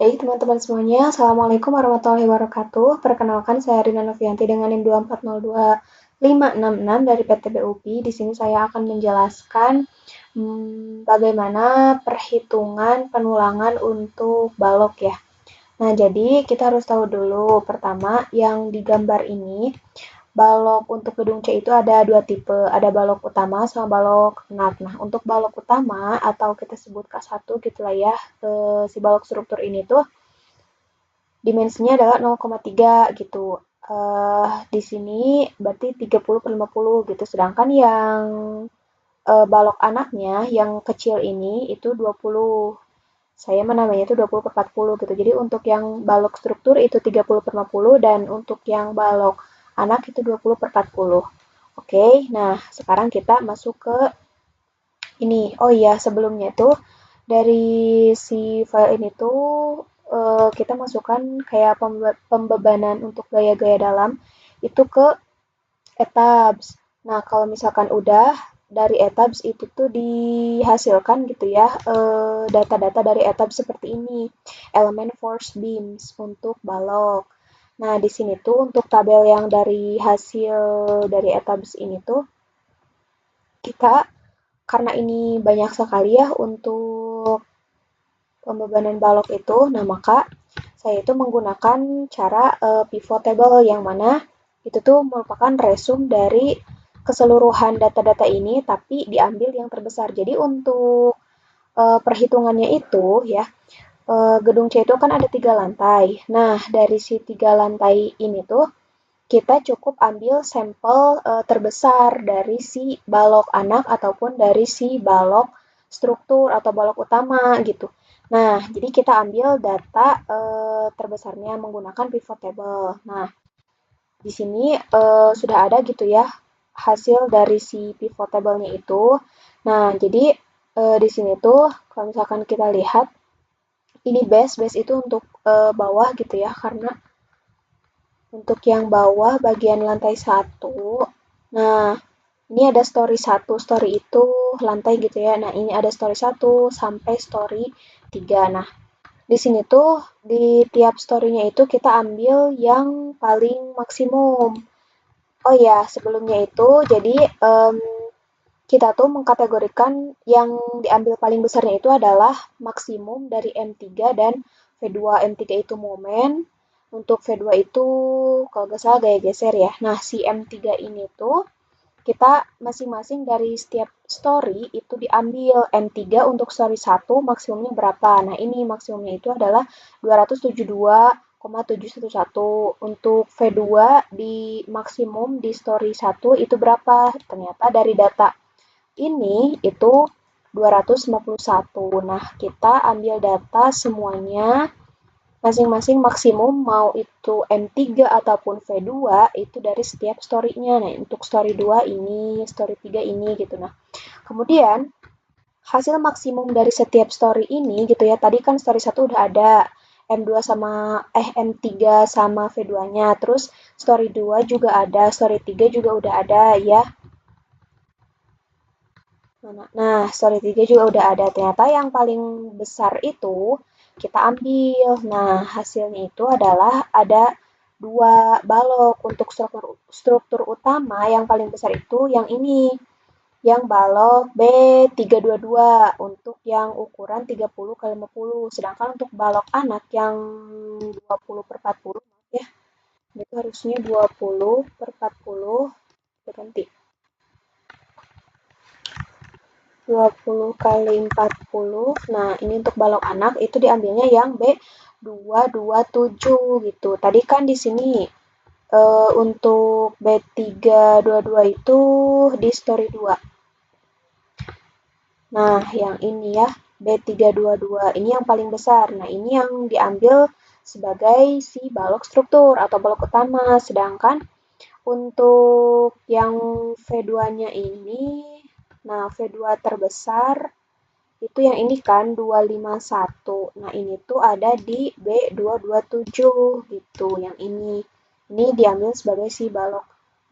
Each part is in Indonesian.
Baik, teman-teman semuanya, Assalamualaikum warahmatullahi wabarakatuh. Perkenalkan, saya Rina Novianti dengan NIM 2402566 dari PTB UPI. Di sini saya akan menjelaskan bagaimana perhitungan penulangan untuk balok ya. Nah, jadi kita harus tahu dulu, pertama, yang digambar ini, balok untuk gedung C itu ada dua tipe, ada balok utama sama balok NAT. Nah, untuk balok utama atau kita sebut K1 gitu lah ya, si balok struktur ini tuh dimensinya adalah 0,3 gitu. Di sini berarti 30 per 50 gitu. Sedangkan yang balok anaknya yang kecil ini itu 20. Saya menamainya itu 20 per 40 gitu. Jadi untuk yang balok struktur itu 30 per 50 dan untuk yang balok anak itu 20 per 40. Oke, nah sekarang kita masuk ke ini. Oh iya, sebelumnya itu dari si file ini tuh kita masukkan kayak pembebanan untuk gaya-gaya dalam itu ke etabs. Nah, kalau misalkan udah dari etabs itu tuh dihasilkan gitu ya data-data dari etabs seperti ini. Elemen force beams untuk balok. Nah, di sini tuh untuk tabel yang dari hasil dari etabs ini tuh kita karena ini banyak sekali ya untuk pembebanan balok itu, nah maka saya itu menggunakan cara pivot table yang mana itu tuh merupakan resume dari keseluruhan data-data ini tapi diambil yang terbesar. Jadi untuk perhitungannya itu ya gedung C itu kan ada 3 lantai. Nah dari si 3 lantai ini tuh kita cukup ambil sampel terbesar dari si balok anak ataupun dari si balok struktur atau balok utama gitu. Nah, jadi kita ambil data terbesarnya menggunakan pivot table. Nah, di sini sudah ada gitu ya hasil dari si pivot table-nya itu. Nah, jadi di sini tuh kalau misalkan kita lihat ini base itu untuk bawah gitu ya karena untuk yang bawah bagian lantai 1. Nah, ini ada story 1, story itu lantai gitu ya. Nah, ini ada story 1 sampai story 3. Nah, di sini tuh di tiap story-nya itu kita ambil yang paling maksimum. Oh ya, sebelumnya itu jadi kita tuh mengkategorikan yang diambil paling besarnya itu adalah maksimum dari M3 dan V2. M3 itu momen, untuk V2 itu kalau nggak salah gaya geser ya. Nah, si M3 ini tuh kita masing-masing dari setiap story itu diambil M3 untuk story 1 maksimumnya berapa. Nah, ini maksimumnya itu adalah 272,711. Untuk V2 di maksimum di story 1 itu berapa? Ternyata dari data ini itu 251. Nah, kita ambil data semuanya masing-masing maksimum mau itu M3 ataupun V2 itu dari setiap story-nya. Nah, untuk story 2 ini, story 3 ini gitu. Nah, kemudian hasil maksimum dari setiap story ini gitu ya. Tadi kan story 1 udah ada M2 sama M3 sama V2-nya. Terus story 2 juga ada, story 3 juga udah ada ya. Nah, story 3 juga udah ada. Ternyata yang paling besar itu kita ambil. Nah, hasilnya itu adalah ada 2 balok. Untuk struktur utama yang paling besar itu yang ini. Yang balok B322 untuk yang ukuran 30 kali 50. Sedangkan untuk balok anak yang 20 per 40 ya, itu harusnya 20 per 40 berhenti. 20 kali 40. Nah, ini untuk balok anak itu diambilnya yang B227 gitu. Tadi kan di sini untuk B322 itu di story 2. Nah, yang ini ya, B322 ini yang paling besar. Nah, ini yang diambil sebagai si balok struktur atau balok utama. Sedangkan untuk yang V2-nya ini, nah V2 terbesar itu yang ini kan 251. Nah, ini tuh ada di B227 gitu. Yang ini. Ini diambil sebagai si balok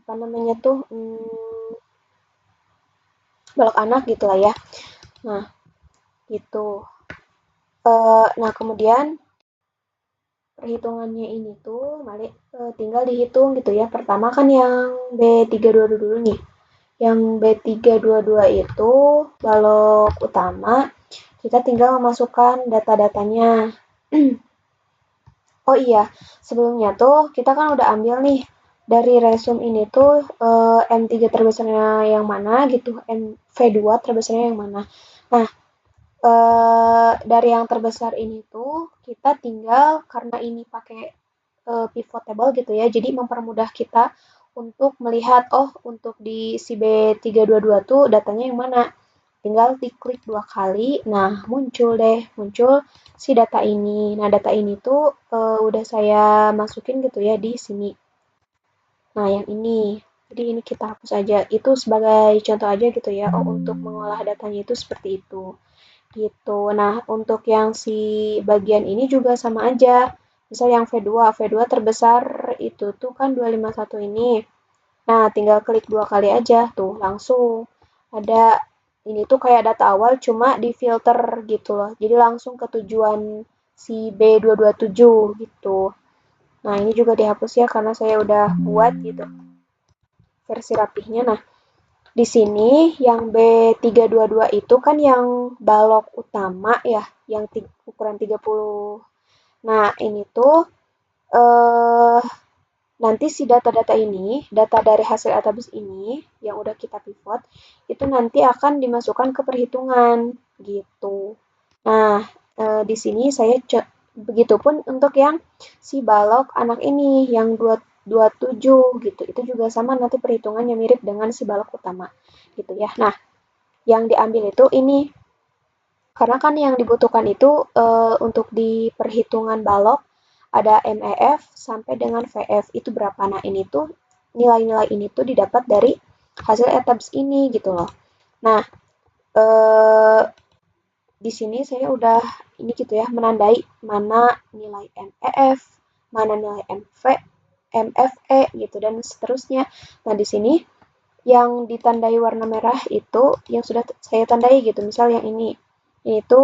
apa namanya tuh? Balok anak gitu lah ya. Nah, gitu. Nah, kemudian perhitungannya ini tuh tinggal dihitung gitu ya. Pertama kan yang B322 dulu nih. Yang B322 itu balok utama, kita tinggal memasukkan data-datanya. Oh iya, sebelumnya tuh kita kan udah ambil nih dari resume ini tuh M3 terbesarnya yang mana gitu, V2 terbesarnya yang mana. Nah, dari yang terbesar ini tuh kita tinggal karena ini pakai pivot table gitu ya, jadi mempermudah kita untuk melihat, oh untuk di si B322 tuh datanya yang mana. Tinggal diklik 2 kali, nah muncul si data ini. Nah, data ini tuh udah saya masukin gitu ya di sini. Nah, yang ini. Jadi ini kita hapus aja. Itu sebagai contoh aja gitu ya. Oh, untuk mengolah datanya itu seperti itu. Gitu. Nah, untuk yang si bagian ini juga sama aja. Misal yang V2 terbesar itu tuh kan 251 ini. Nah, tinggal klik 2 kali aja tuh langsung ada ini tuh kayak data awal cuma di filter gitu loh. Jadi langsung ke tujuan si B227 gitu. Nah, ini juga dihapus ya karena saya udah buat gitu versi rapihnya. Nah, di sini yang B322 itu kan yang balok utama ya, yang ukuran 30. Nah, ini tuh eh nanti si data-data ini, data dari hasil database ini yang udah kita pivot, itu nanti akan dimasukkan ke perhitungan gitu. Nah, di sini saya begitupun untuk yang si balok anak ini yang 227 gitu. Itu juga sama nanti perhitungannya mirip dengan si balok utama gitu ya. Nah, yang diambil itu ini karena kan yang dibutuhkan itu untuk di perhitungan balok ada MEF sampai dengan VF itu berapa. Nah, ini tuh nilai-nilai ini tuh didapat dari hasil ETABS ini gitu loh. Nah, eh, di sini saya udah ini gitu ya menandai mana nilai MEF, mana nilai MFE gitu dan seterusnya. Nah, di sini yang ditandai warna merah itu yang sudah saya tandai gitu. Misal yang ini itu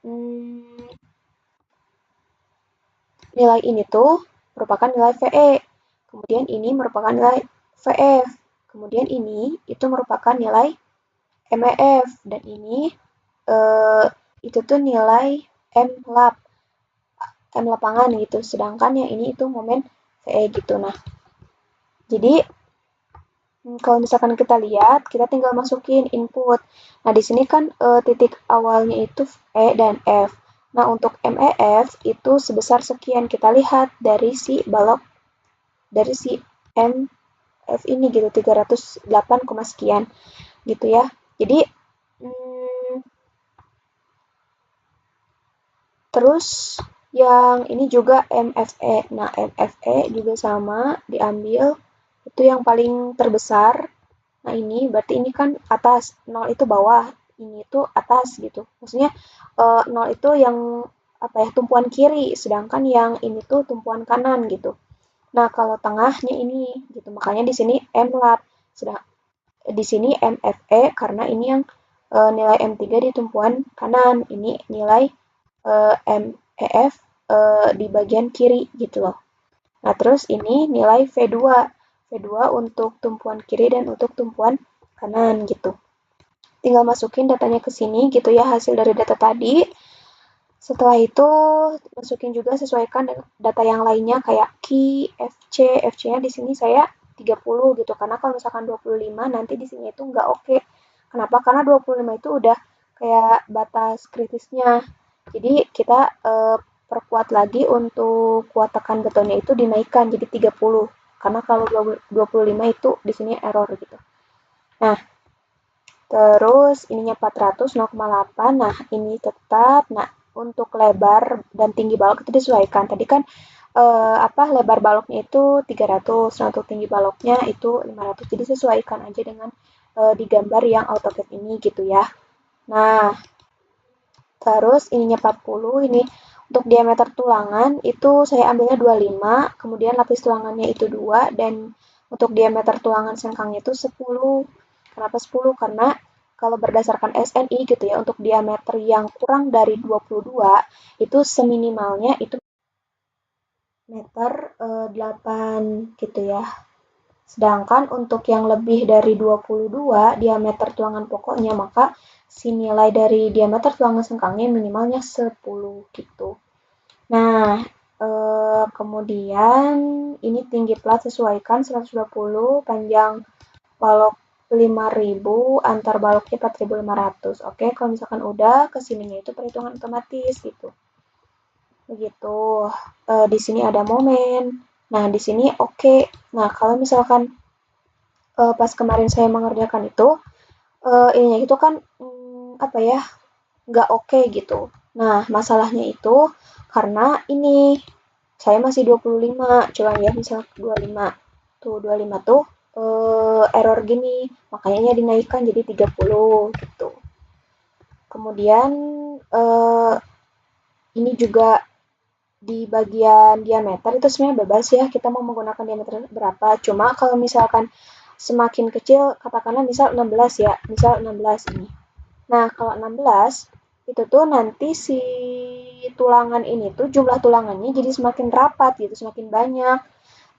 hmm, nilai ini tuh merupakan nilai VE. Kemudian ini merupakan nilai VF. Kemudian ini itu merupakan nilai MEF dan ini eh, itu tuh nilai MLAP, M lapangan gitu. Sedangkan yang ini itu momen VE gitu. Nah, jadi kalau misalkan kita lihat, kita tinggal masukin input. Nah, di sini kan titik awalnya itu E dan F. Nah, untuk MEF itu sebesar sekian. Kita lihat dari si balok, dari si MF ini gitu, 308, sekian gitu ya. Jadi, hmm, terus yang ini juga MFE. Nah, MFE juga sama diambil, itu yang paling terbesar. Nah, ini berarti ini kan atas, 0 itu bawah, ini itu atas gitu. Maksudnya 0 itu yang apa ya, tumpuan kiri, sedangkan yang ini tuh tumpuan kanan gitu. Nah, kalau tengahnya ini gitu. Makanya di sini MLAP. Sedang di sini MFE karena ini yang nilai M3 di tumpuan kanan, ini nilai MEF di bagian kiri gitu loh. Nah, terus ini nilai V2. V2 untuk tumpuan kiri dan untuk tumpuan kanan gitu. Tinggal masukin datanya ke sini gitu ya, hasil dari data tadi. Setelah itu masukin juga sesuaikan dengan data yang lainnya kayak key, FC. FC-nya di sini saya 30 gitu. Karena kalau misalkan 25 nanti di sini itu nggak oke. Kenapa? Karena 25 itu udah kayak batas kritisnya. Jadi kita perkuat lagi untuk kuat tekan betonnya itu dinaikkan jadi 30. Karena kalau 25 itu di sini error gitu. Nah, terus ininya 400, 0,8. Nah, ini tetap. Nah, untuk lebar dan tinggi balok itu disesuaikan. Tadi kan lebar baloknya itu 300, nah untuk tinggi baloknya itu 500. Jadi sesuaikan aja dengan di gambar yang AutoCAD ini gitu ya. Nah, terus ininya 40, ini untuk diameter tulangan itu saya ambilnya 25, kemudian lapis tulangannya itu 2 dan untuk diameter tulangan sengkangnya itu 10. Kenapa 10? Karena kalau berdasarkan SNI gitu ya, untuk diameter yang kurang dari 22 itu seminimalnya itu meter 8 gitu ya. Sedangkan untuk yang lebih dari 22 diameter tulangan pokoknya, maka si nilai dari diameter tulangan sengkangnya minimalnya 10 gitu. Nah, kemudian ini tinggi plat sesuaikan 120, panjang balok 5.000, antar baloknya 4.500. Oke, kalau misalkan udah, kesininya itu perhitungan otomatis gitu. Begitu. Di sini ada momen. Nah, di sini oke. Nah, kalau misalkan pas kemarin saya mengerjakan itu, ininya itu kan apa ya, nggak oke gitu. Nah, masalahnya itu karena ini saya masih 25, coba ya misal 25. Tuh 25 tuh error gini, makanya dinaikkan jadi 30 gitu. Kemudian eh, ini juga di bagian diameter itu sebenarnya bebas ya, kita mau menggunakan diameter berapa. Cuma kalau misalkan semakin kecil, katakanlah misal 16 ya, misal 16 ini. Nah, kalau 16 itu tuh nanti si tulangan ini tuh jumlah tulangannya jadi semakin rapat gitu, semakin banyak.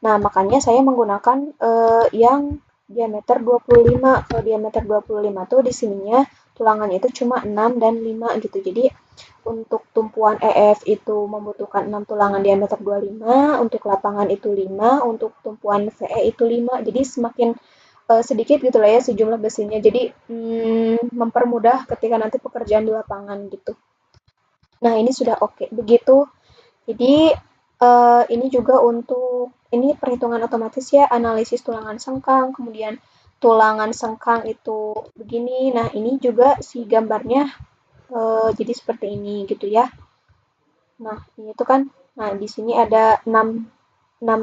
Nah, makanya saya menggunakan yang diameter 25. Kalau diameter 25 tuh di sininya tulangannya itu cuma 6 dan 5 gitu. Jadi untuk tumpuan EF itu membutuhkan 6 tulangan diameter 25, untuk lapangan itu 5, untuk tumpuan VE itu 5. Jadi semakin sedikit gitu lah ya sejumlah besinya. Jadi mempermudah ketika nanti pekerjaan di lapangan gitu. Nah, ini sudah oke. Begitu. Jadi ini juga untuk ini perhitungan otomatis ya, analisis tulangan sengkang, kemudian tulangan sengkang itu begini. Nah, ini juga si gambarnya jadi seperti ini gitu ya. Nah, ini tuh kan, nah di sini ada 6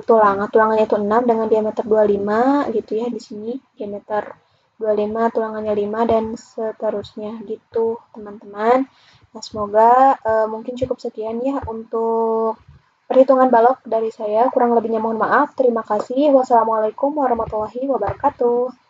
tulangan, tulangannya itu 6 dengan diameter 25 gitu ya, di sini diameter 25, tulangannya 5 dan seterusnya gitu, teman-teman. Nah, semoga mungkin cukup sekian ya untuk perhitungan balok dari saya. Kurang lebihnya mohon maaf. Terima kasih. Wassalamualaikum warahmatullahi wabarakatuh.